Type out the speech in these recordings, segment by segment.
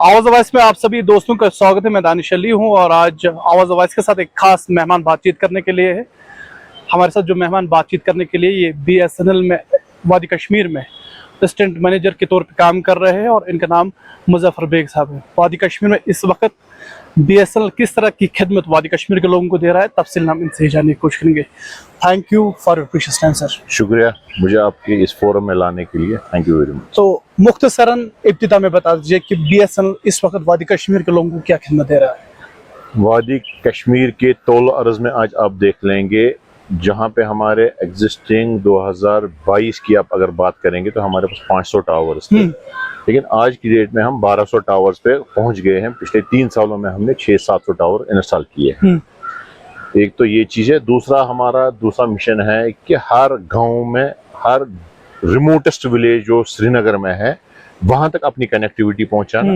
आवाज़ अवॉइस में आप सभी दोस्तों का स्वागत है। मैं दानिश अली हूं और आज आवाज़ अवॉइस के साथ एक खास मेहमान बातचीत करने के लिए है। हमारे साथ जो मेहमान बातचीत करने के लिए ये BSNL में वादी कश्मीर में असिस्टेंट मैनेजर के तौर पे काम कर रहे हैं और इनका नाम मुजफ्फर बेग साहब है। वादी कश्मीर में इस वक्त BSNL किस तरह की खिदमत वादी कश्मीर के लोगों को दे रहा है, तफसील हम इनसे जानने की कोशिश करेंगे। Thank you for your precious time sir. शुक्रिया मुझे आपके इस फोरम में लाने के लिए, थैंक यू वेरी मच। तो मुख्तसरन इब्तिदा में बता दीजिए कि BSNL इस वक्त वादी कश्मीर के लोगों को क्या खिदमत दे रहा है। वादी कश्मीर के तौल अर्ज में आज आप देख लेंगे, जहाँ पे हमारे एग्जिस्टिंग 2022 की आप अगर बात करेंगे तो हमारे पास 500 टावर्स थे, लेकिन आज की डेट में हम 1200 टावर्स पे पहुंच गए हैं। पिछले 3 सालों में हमने 600-700 टावर इंस्टॉल किए हैं। एक तो ये चीज़ है। हमारा दूसरा मिशन है कि हर गांव में, हर रिमोटेस्ट विलेज जो श्रीनगर में है, वहां तक अपनी कनेक्टिविटी पहुंचाना।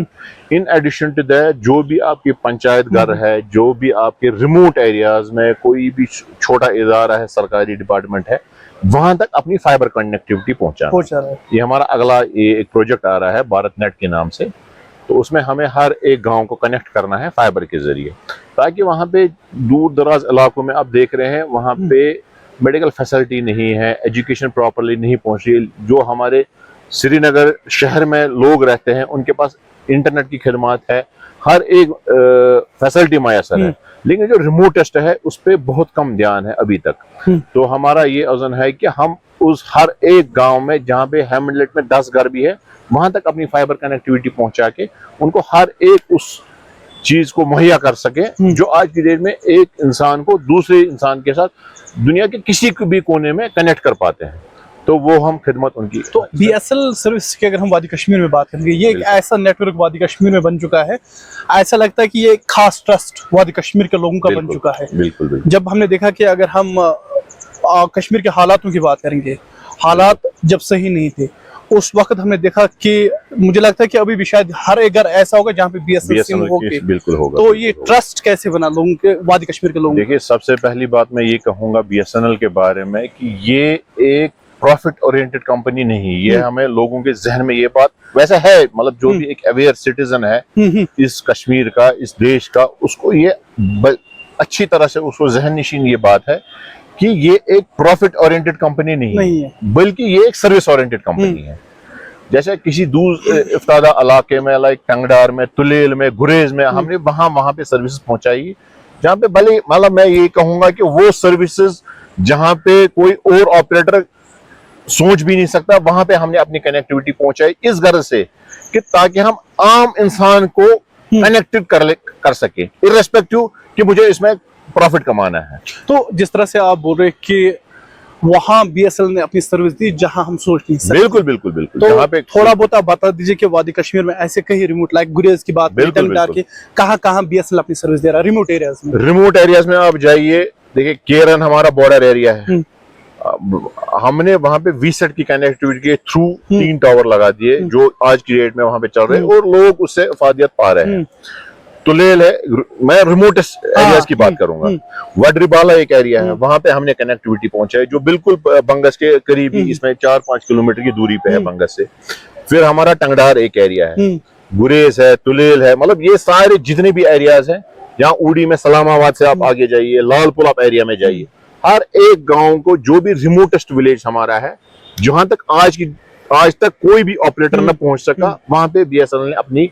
इन एडिशन टू दैट, जो भी आपके पंचायत घर है, जो भी आपके रिमोट एरियाज में कोई भी छोटा इदारा है, सरकारी डिपार्टमेंट है, वहां तक अपनी फाइबर कनेक्टिविटी पहुंचाना। ये हमारा अगला एक प्रोजेक्ट आ रहा है भारत नेट के नाम से। तो उसमें हमें हर एक गांव को कनेक्ट करना है फाइबर के जरिए, ताकि वहां पे दूर दराज इलाकों में आप देख रहे हैं वहां पे मेडिकल फैसिलिटी नहीं है, एजुकेशन प्रॉपरली नहीं पहुंच रही। जो हमारे श्रीनगर शहर में लोग रहते हैं उनके पास इंटरनेट की खिदमत है, हर एक फैसिलिटी मैसर है, लेकिन जो रिमोटेस्ट है उस पर बहुत कम ध्यान है अभी तक। तो हमारा ये अज़न है कि हम उस हर एक गांव में, जहाँ पे हैमलेट में 10 घर भी है, वहां तक अपनी फाइबर कनेक्टिविटी पहुंचा के उनको हर एक उस चीज को मुहैया कर सके जो आज की डेट में एक इंसान को दूसरे इंसान के साथ दुनिया के किसी भी कोने में कनेक्ट कर पाते हैं। तो वो हम खिदमत उनकी। तो BSNL सर्विस की अगर हम वादी कश्मीर में बात करेंगे, ये एक ऐसा नेटवर्क वादी कश्मीर में बन चुका है, ऐसा लगता है कि ये एक खास ट्रस्ट वादी कश्मीर के लोगों का बन चुका है। बिल्कुल। जब हमने देखा कि अगर हम कश्मीर के हालातों की बात करेंगे, हालात जब सही नहीं थे उस वक्त हमने देखा कि मुझे लगता है कि अभी भी शायद हर एक घर ऐसा होगा जहाँ पे BSNL बिल्कुल होगा। तो ये ट्रस्ट कैसे बना लोगों के, वादी कश्मीर के लोगों? देखिए, सबसे पहली बात मैं ये कहूंगा BSNL के बारे में कि ये एक प्रॉफिट ओरिएंटेड कंपनी नहीं। ये हमें लोगों के जहन में ये बात वैसा है, मतलब जो भी एक अवेयर सिटीजन है इस कश्मीर का, इस देश का, उसको ये अच्छी तरह से उसको जहन नशीन ये बात है कि ये एक प्रॉफिट ओरिएंटेड कंपनी नहीं है, बल्कि ये एक सर्विस ओरिएंटेड कंपनी है। जैसे किसी दूर इफ्तादा इलाके में, लाइक टंगडार में, तुलेल में, गुरेज में, हमने वहां पे सर्विसेज पहुंचाई, जहां पे भले मतलब मैं ये कहूंगा कि वो सर्विसेज जहां पे कोई और ऑपरेटर सोच भी नहीं सकता, वहां पे हमने अपनी कनेक्टिविटी पहुंचाई इस गर्ज से कि ताकि हम आम इंसान को कनेक्टेड कर सके, इर्रेस्पेक्टिव कि मुझे इसमें प्रॉफिट कमाना है। तो जिस तरह से आप बोल रहे कि वहां BSNL ने अपनी सर्विस दी जहां हम सोच नहीं सकते। बिल्कुल। तो जहां पे थोड़ा बहुत आप बता दीजिए कि वादी कश्मीर में ऐसे कई रिमोट, लाइक गुरेज की बात, कहाँ BSNL अपनी सर्विस दे रहा है रिमोट एरियाज में? रिमोट एरियाज में आप जाइए, देखिए केरन हमारा बॉर्डर एरिया है, हमने वहां पे VSAT की कनेक्टिविटी के थ्रू 3 टावर लगा दिए जो आज की डेट में वहां पे चल रहे हैं और लोग उससे इफादियत पा रहे हैं। तुलेल है, मैं रिमोटेस्ट एरियाज की बात करूंगा। वडरीबाला एक एरिया है, वहां पे हमने कनेक्टिविटी पहुंचाई जो बिल्कुल बंगस के करीब ही, इसमें 4-5 किलोमीटर की दूरी पे है बंगस से। फिर हमारा टंगडार एक एरिया है, गुरेज है, तुलेल है, मतलब ये सारे जितने भी एरियाज हैं, यहाँ उड़ी में, सलामाबाद से आप आगे जाइए, लालपुल आप एरिया में जाइए, हर एक गांव को, जो भी रिमोटेस्ट विलेज हमारा है, जहां तक आज तक कोई भी ऑपरेटर न पहुंच सका, वहां पे BSNL ने अपनी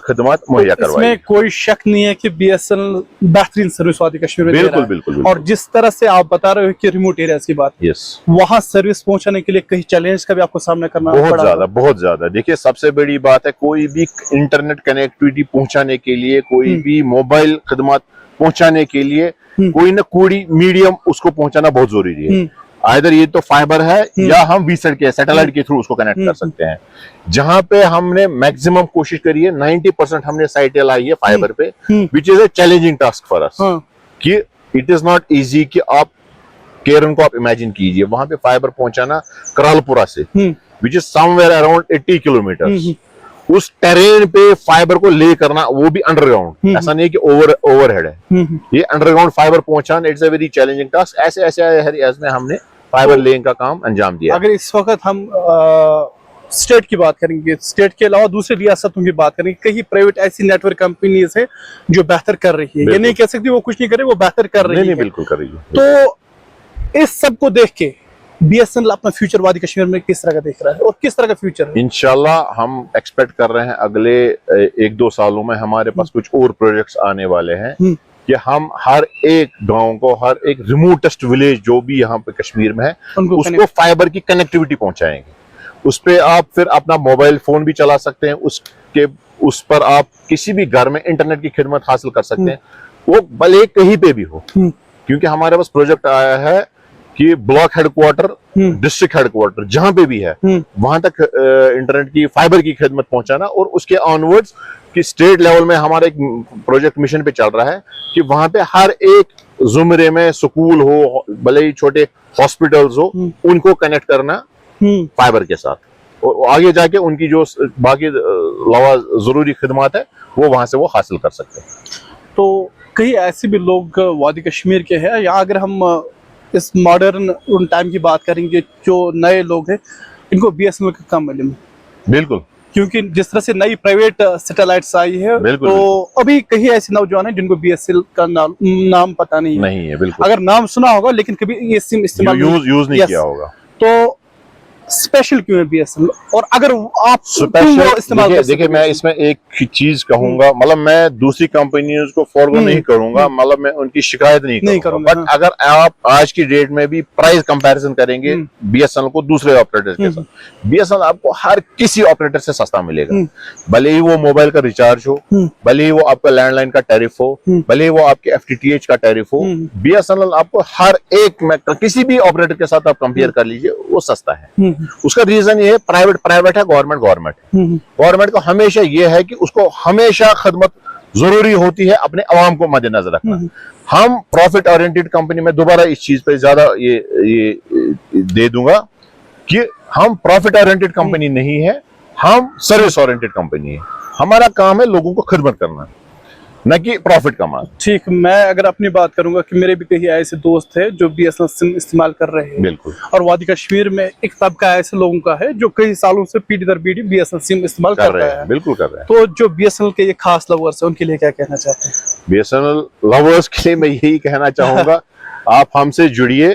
खिदमत मुहैया करवाई। इसमें कोई शक नहीं है कि BSNL बेहतरीन सर्विस वादी कश्मीर में दे रहा है। बिल्कुल। और जिस तरह से आप बता रहे हो कि रिमोट एरियाज की बात, वहां सर्विस पहुंचाने के लिए कई चैलेंज का भी आपको सामना करना पड़ा। बहुत ज्यादा। देखिए, सबसे बड़ी बात है, कोई भी इंटरनेट कनेक्टिविटी पहुंचाने के लिए, कोई भी मोबाइल खिदमत पहुंचाने के लिए, कोई ना कोई मीडियम उसको पहुंचाना बहुत जरूरी है। आइदर ये तो फाइबर है या हम VSAT के सैटेलाइट के थ्रू उसको कनेक्ट कर सकते हैं। जहां पे हमने मैक्सिमम कोशिश करी है, 90% हमने साइट लाई है फाइबर पे, which is a challenging task for us. कि इट इज नॉट इजी कि आप केरन को आप इमेजिन कीजिए, वहां पे फाइबर पहुंचाना करालपुरा से, which is somewhere around 80 kilometre, उस टेरेन पे फाइबर को ले करना, वो भी अंडरग्राउंड, ऐसा नहीं कि ओवरहेड है, ये अंडरग्राउंड फाइबर पहुंचाना, it's a very challenging task. ऐसे एरियाज में हमने फाइबर लेइंग का काम अंजाम दिया। अगर इस वक्त हम स्टेट की बात करेंगे, स्टेट के अलावा दूसरी रियासतों की बात करेंगे, कहीं प्राइवेट ऐसी नेटवर्क कंपनीज है जो बेहतर कर रही है, ये नहीं कह सकती वो कुछ नहीं करे, वो बेहतर कर रही है। बिल्कुल कर रही है। तो इस सब को देख के बीएसएनएल अपना फ्यूचर वादी कश्मीर में किस तरह का देख रहा है और किस तरह का फ्यूचर है? इंशाल्लाह हम एक्सपेक्ट कर रहे हैं अगले 1-2 सालों में हमारे पास कुछ और प्रोजेक्ट्स आने वाले हैं कि हम हर एक गांव को, हर एक रिमोटेस्ट विलेज जो भी यहाँ पे कश्मीर में है, उसको फाइबर की कनेक्टिविटी पहुंचाएंगे। उस पे आप फिर अपना मोबाइल फोन भी चला सकते हैं, उस पर आप किसी भी घर में इंटरनेट की खिदमत हासिल कर सकते हैं, वो भले कहीं पे भी हो। क्योंकि हमारे पास प्रोजेक्ट आया है कि ब्लॉक हेडक्वार्टर, डिस्ट्रिक्ट हेडक्वार्टर जहां पे भी है वहां तक इंटरनेट की फाइबर की खिदमत पहुंचाना, और उसके ऑनवर्ड्स कि स्टेट लेवल में हमारा एक प्रोजेक्ट मिशन पे चल रहा है कि वहां पे हर एक जुमरे में स्कूल हो, भले ही छोटे हॉस्पिटल्स हो, उनको कनेक्ट करना फाइबर के साथ, और आगे जाके उनकी जो बाकी लवा जरूरी खिदमत है वो वहां से वो हासिल कर सकते हैं। तो कई ऐसे भी लोग वादी कश्मीर के हैं, या अगर हम इस मॉडर्न टाइम की बात करेंगे, जो नए लोग हैं इनको बीएसएनएल का कम मिले। बिल्कुल, क्योंकि जिस तरह से नई प्राइवेट सैटेलाइट्स आई है, तो अभी कहीं ऐसे नौजवान हैं जिनको बीएसएनएल का नाम पता नहीं है। बिल्कुल, अगर नाम सुना होगा लेकिन कभी ये सिम इस्तेमाल यूज नहीं किया होगा। तो स्पेशल क्यों है बीएसएनएल, और अगर आप स्पेशल इस्तेमाल देखिए, मैं इसमें एक चीज कहूंगा, मतलब मैं दूसरी कंपनियों को फॉरगो नहीं करूंगा, मतलब मैं उनकी शिकायत नहीं करूंगा, बट अगर आप आज की डेट में भी प्राइस कंपैरिजन करेंगे बीएसएनएल को दूसरे ऑपरेटर के साथ, बीएसएनएल आपको हर किसी ऑपरेटर से सस्ता मिलेगा। भले ही वो मोबाइल का रिचार्ज हो, भले ही वो आपका लैंडलाइन का टैरिफ हो, भले ही वो आपके एफटीटीएच का टैरिफ हो, बीएसएनएल आपको हर एक में किसी भी ऑपरेटर के साथ आप कंपेयर कर लीजिए, वो सस्ता है। उसका रीजन ये है, प्राइवेट है, गवर्नमेंट है। गवर्नमेंट को हमेशा ये है कि उसको हमेशा खदमत जरूरी होती है अपने अवाम को मद्देनजर रखना। हम प्रॉफिट ओरिएंटेड कंपनी में दोबारा इस चीज पे ज्यादा ये दे दूंगा कि हम प्रॉफिट ओरिएंटेड कंपनी नहीं है, हम सर्विस ओरिएंटेड कंपनी है। हमारा काम है लोगों को खिदमत करना, न कि प्रॉफिट कमाना। ठीक, मैं अगर अपनी बात करूंगा कि मेरे भी कई ऐसे दोस्त हैं जो बीएसएनएल सिम इस्तेमाल कर रहे हैं। बिल्कुल, और वादी कश्मीर में एक तबका ऐसे लोगों का है जो कई सालों से पीढ़ी दर पीढ़ी बीएसएनएल सिम इस्तेमाल कर रहे हैं। बिल्कुल कर रहे हैं। तो जो बीएसएनएल के ये खास लवर्स हैं उनके लिए क्या कहना चाहते हैं? बीएसएनएल लवर्स के लिए मैं यही कहना चाहूंगा, आप हमसे जुड़िए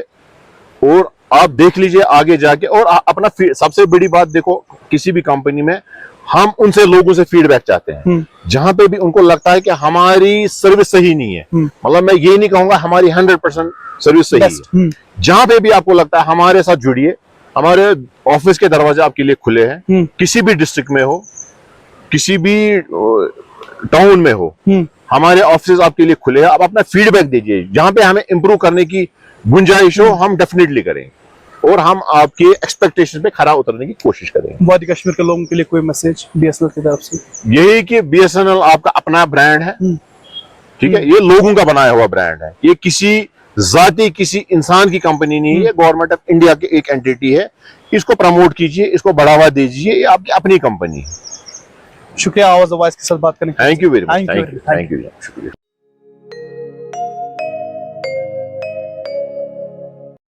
और आप देख लीजिए आगे जाके, और अपना सबसे बड़ी बात देखो, किसी भी कंपनी में हम उनसे लोगों से फीडबैक चाहते हैं, जहां पे भी उनको लगता है कि हमारी सर्विस सही नहीं है, मतलब मैं ये नहीं कहूंगा हमारी 100% सर्विस सही है, जहां पे भी आपको लगता है हमारे साथ जुड़िए। हमारे ऑफिस के दरवाजे आपके लिए खुले हैं, किसी भी डिस्ट्रिक्ट में हो, किसी भी टाउन में हो, हमारे ऑफिस आपके लिए खुले हैं। आप अपना फीडबैक दीजिए, जहां पे हमें इंप्रूव करने की गुंजाइश हो हम डेफिनेटली करेंगे, और हम आपके एक्सपेक्टेशन पे खरा उतरने की कोशिश करेंगे। वादी कश्मीर के लोगों के लिए कोई मैसेज बीएसएनएल की तरफ से? यही कि बीएसएनएल आपका अपना ब्रांड है, ठीक है, ये लोगों का बनाया हुआ ब्रांड है, ये किसी जाति किसी इंसान की कंपनी नहीं है, गवर्नमेंट ऑफ इंडिया की एक एंटिटी है। इसको प्रमोट कीजिए, इसको बढ़ावा दीजिए, ये आपकी अपनी कंपनी है। शुक्रिया आवाज वॉइस के साथ बात करने। Thank you very much, thank you, शुक्रिया।